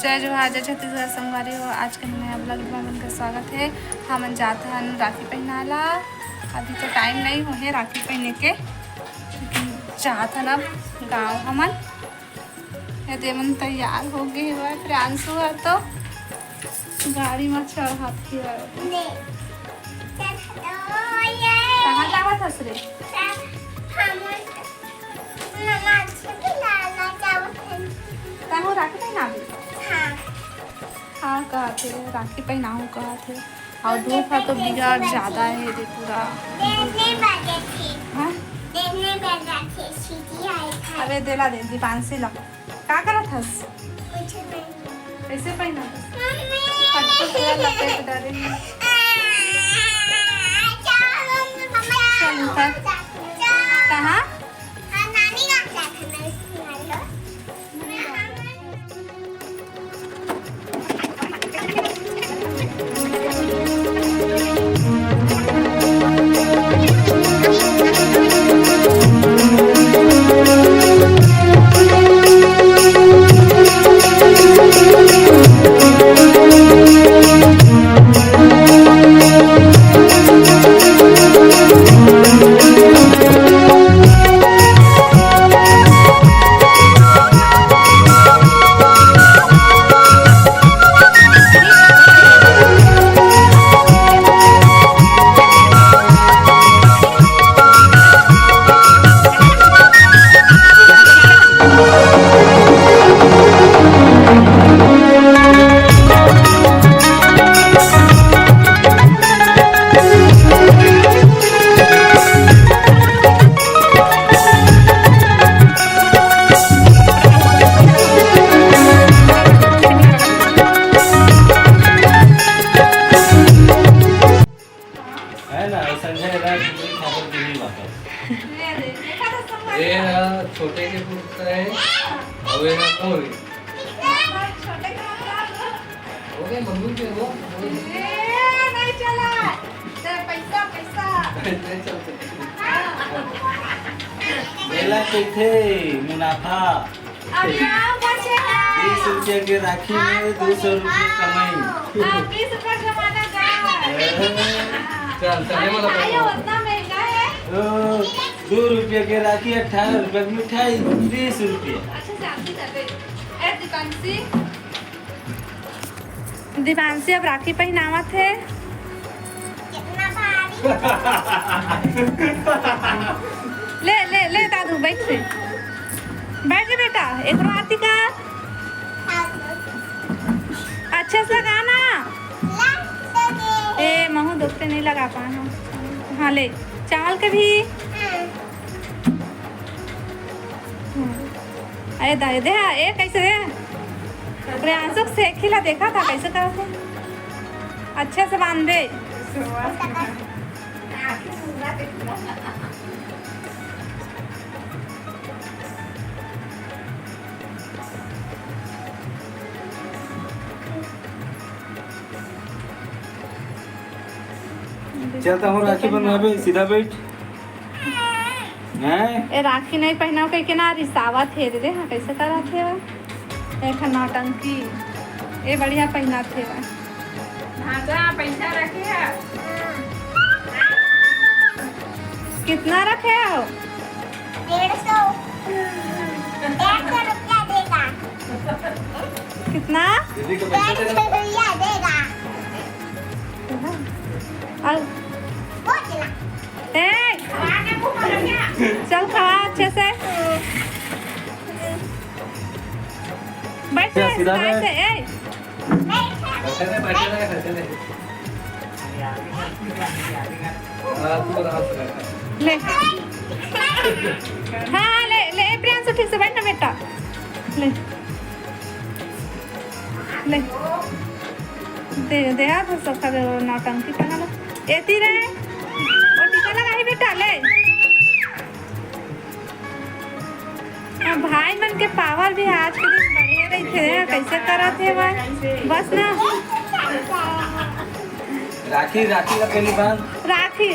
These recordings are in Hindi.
जय जोहार, जय छत्तीसगढ़ संगवारी हो। आज के नया ब्लॉग में उनका स्वागत है। हम जाते हैं राखी पहनाला। अभी तो टाइम नहीं हो है राखी पहने के, लेकिन चाहत है अब गाँव हमन यदि मन तैयार हो गए हुआ है। प्रियांशु है तो गाड़ी में चढ़त कहाँ जावत हस रे? राखी पहनाबी? हाँ कहते राखी पहनाऊँ कहते। और धूप है तो बिगाड़ ज़्यादा है रे पूरा। अरे देला दे दीपांशी ला का करत हस? कैसे पहना? लपेट डाले कहाँ? छोटे के कुर्ता है और ये ना कोई हो गए मम्मी के वो नहीं चला पैसा नहीं चलते बेला कैथे मुनाफा 20 रुपये के राखी में 200 रुपये कमाई। 20 रुपये जमाना चल चले मला 2 रुपये के राखी 18 रुपये की मिठाई 20 रुपये। दीपांशी अब राखी पहनावत है। ले ले ले दादू बैठ से बैठ जा बेटा। एक आरती का अच्छे से गाना ए महू दोस्ते नहीं लगा पाना। हाँ ले चावल के भी अरे दे दे ए कैसे दे प्रियांशु से खिला देखा था कैसे करते अच्छे से बांध दे। चलता हूँ राखी बनवावे सीधा बैठ। ए राखी नहीं पहना के ना रिसावा थे दे हाँ कैसे करा थे एक नौटंकी ए बढ़िया पहना थे पैसा रखे है कितना रखे हो? 150 कितना चल खा अच्छे से बैठ सीधा बैठ। ले हाँ ले ले प्रियांशु ठीक से बैठ ना बेटा। ले ले दे दे आप सब का नौटंकी पहना लो एती रहे और टीका लगा ही बेटा। ले भाई मन के पावर भी आज के दिन बढ़े रही थे कैसे करा थे भाई बस ना राखी राखी का पहली बार राखी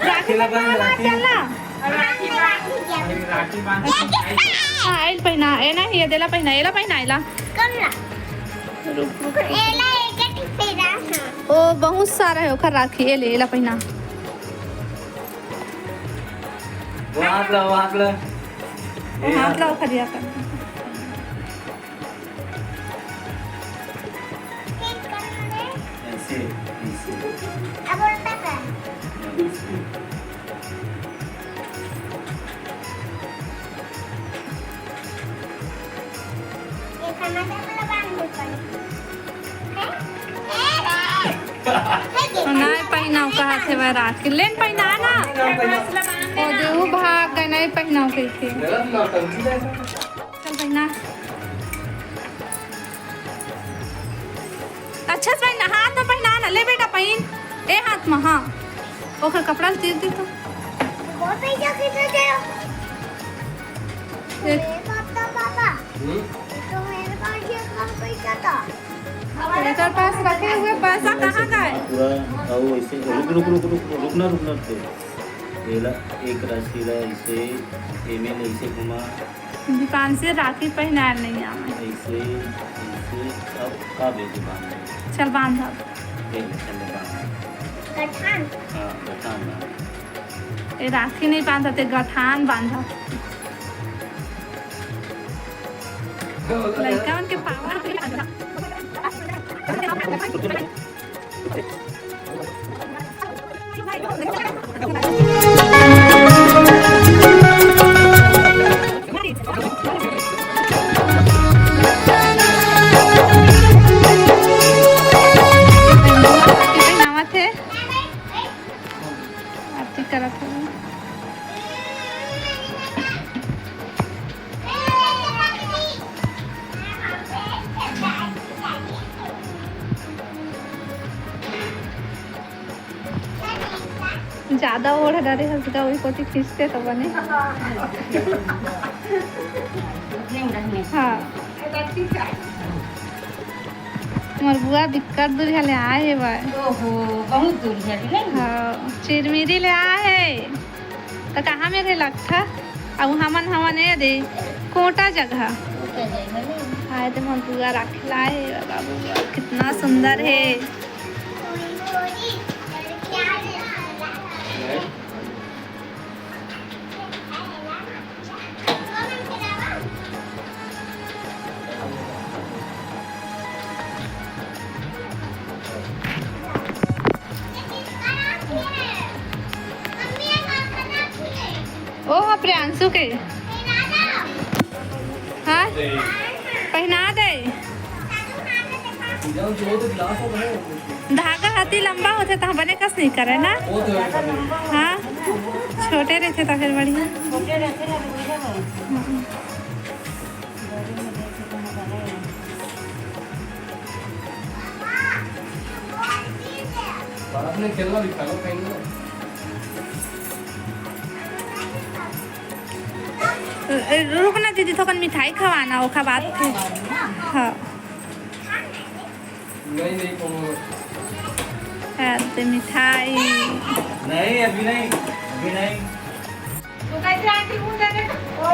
राखी लगा चलना राखी बांध हाँ एल पहना ए ना ये देला पहना एला पहना एला रुक रुक ओ बहुत सारा है ओकर राखी ए ले एला पहना वो हाथ ला हाथ लाओ खरिया कर ऐसे नहीं पहनाओ कहा थे वह राखी लेन पहना ना ओ देहू भाग गए नहीं पहनाओ कही थे चल पहना अच्छा से पहना हाथ में पहना ना ले बेटा पहन ए हाथ में हाँ ओकर कपड़ा तीर दी तो तेरे पास रखे हुए पैसा कहाँ गए पूरा आओ ऐसे रुकना पहला एक राशि ला ऐसे एमएल ऐसे घुमा दुकान से राखी पहना नहीं आवे ऐसे ऐसे अब का बेचे बांध चल बांध अब चले बांध हाँ गठान ए राखी नहीं बांधते गठान बांधा लड़का उनके पावर आरती करत है ज्यादा ओढ़ डरे हंसगा वही कोटी खींचते तो बने हाँ मोर बुआ बिक्कट दूर ले आए है भाई ओहो बहुत दूर है नहीं हाँ चिरमिरी ले आए है तो कहाँ मेरे लगता अब हमन ये दे कोटा जगह आए थे मोर बुआ राखी लाए बाबू कितना सुंदर है ओह प्रियांशु के हाँ पहना दे धागा हाथी लंबा होते तो बने कस नहीं करे ना हाँ छोटे रहते तो फिर बढ़िया खेलना दिखा लो कहीं रुक ना दीदी थोड़ा मिठाई खवाना ओखा बात थे हाँ नहीं मिठाई नहीं अभी नहीं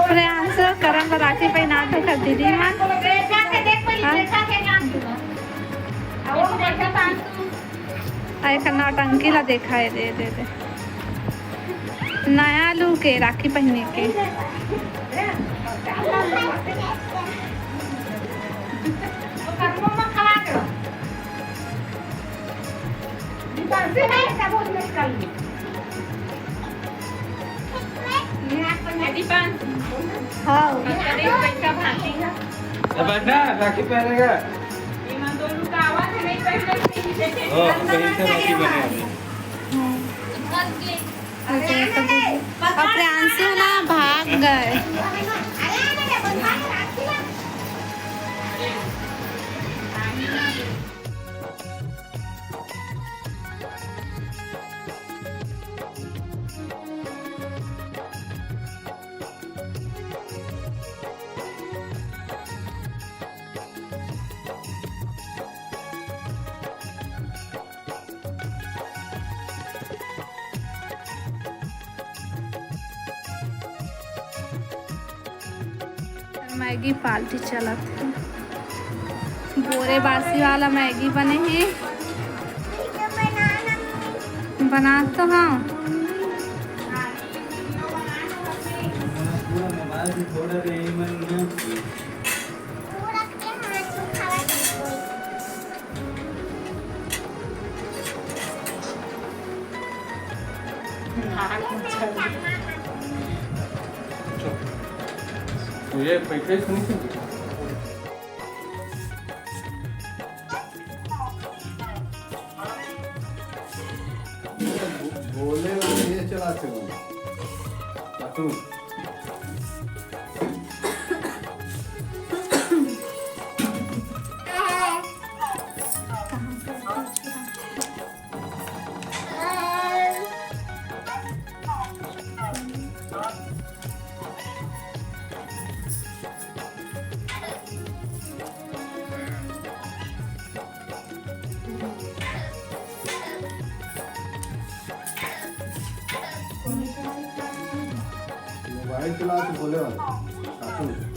प्रियांशु करम राखी पहना दो कर दीदी आई खन्ना टंकी ला देखा है दे नया लू के राखी पहने के हाँ बैठना राखी पहनेगा राखी बने और प्रियांशु ना भाग गए मैगी पार्टी चलत है। बोरे बासी वाला मैगी बने ही बना तो हाँ थोड़ा ये पैसे सुनी बोले ये चलाते हो तू मोबाइल चला के बोले वाला